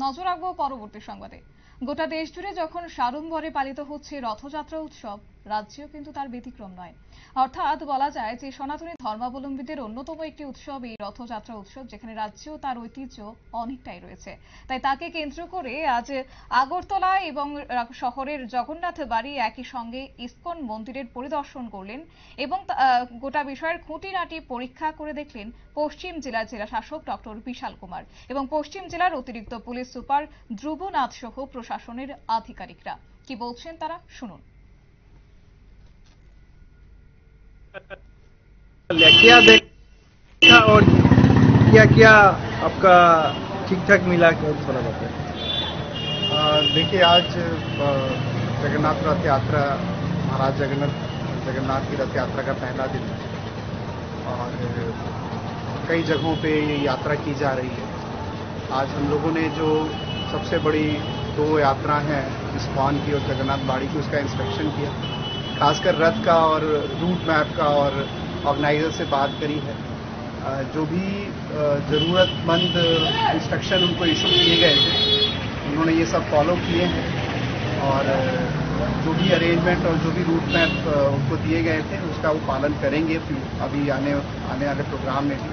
নজর রাখবো পরবর্তী সংবাদে। গোটা দেশ জুড়ে যখন সাড়ম্বরে পালিত হচ্ছে রথযাত্রা উৎসব, রাজ্যেও কিন্তু তার ব্যতিক্রম নয়। অর্থাৎ বলা যায় যে সনাতনী ধর্মাবলম্বীদের অন্যতম একটি উৎসব এই রথযাত্রা উৎসব, যেখানে রাজ্যেও তার ঐতিহ্য অনেকটাই রয়েছে। তাই তাকে কেন্দ্র করে আজ আগরতলা এবং শহরের জগন্নাথ বাড়ি একই সঙ্গে ইসকন মন্দিরের পরিদর্শন করলেন এবং গোটা বিষয়ের খুঁটিনাটি পরীক্ষা করে দেখলেন পশ্চিম জেলার জেলা শাসক ডক্টর বিশাল কুমার এবং পশ্চিম জেলার অতিরিক্ত পুলিশ সুপার ধ্রুবনাথ সহ প্রশাসনের আধিকারিকরা। কি বলছেন তারা, শুনুন। क्या देखा और क्या क्या आपका ठीक ठाक मिला, क्या थोड़ा बताएं। देखिए, आज जगन्नाथ रथ यात्रा, महाराज जगन्नाथ की रथ यात्रा का पहला दिन है और कई जगहों पे ये यात्रा की जा रही है। आज हम लोगों ने जो सबसे बड़ी दो यात्रा हैं, इस्कॉन की और जगन्नाथ बाड़ी की, उसका इंस्पेक्शन किया। खासकर रथ का और रूट मैप का और ऑर्गेनाइजर से बात करी है। जो भी ज़रूरतमंद इंस्ट्रक्शन उनको इशू किए गए थे, उन्होंने ये सब फॉलो किए हैं और जो भी अरेंजमेंट और जो भी रूट मैप उनको दिए गए थे उसका वो पालन करेंगे अभी आने वाले प्रोग्राम में भी।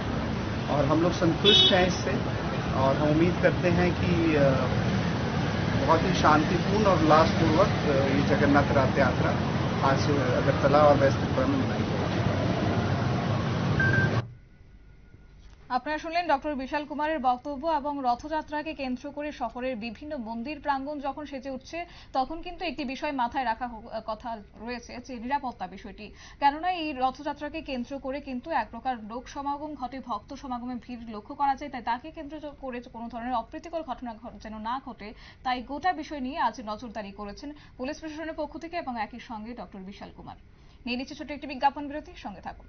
और हम लोग संतुष्ट हैं इससे और हम उम्मीद करते हैं कि बहुत ही शांतिपूर्ण और उल्लासपूर्वक ये जगन्नाथ रथ यात्रा आज अगरतला और वेस्ट त्रिपुरा में मनाई जाएगी। আপনারা শুনলেন ডক্টর বিশাল কুমারের বক্তব্য। এবং রথযাত্রাকে কেন্দ্র করে শহরের বিভিন্ন মন্দির প্রাঙ্গণ যখন সেজে উঠছে, তখন কিন্তু একটি বিষয় মাথায় রাখা কথা রয়েছে, যে নিরাপত্তা বিষয়টি। কেননা এই রথযাত্রাকে কেন্দ্র করে কিন্তু এক প্রকার লোক সমাগম ঘটে, ভক্ত সমাগমে ভিড় লক্ষ্য করা যায়। তাই তাকে কেন্দ্র করে কোনো ধরনের অপ্রীতিকর ঘটনা যেন না ঘটে, তাই গোটা বিষয় নিয়ে আজ নজরদারি করেছেন পুলিশ প্রশাসনের পক্ষ থেকে এবং একই সঙ্গে ডক্টর বিশাল কুমার। নিয়ে নিচ্ছে ছোট্ট একটি বিজ্ঞাপন বিরতি, সঙ্গে থাকুন।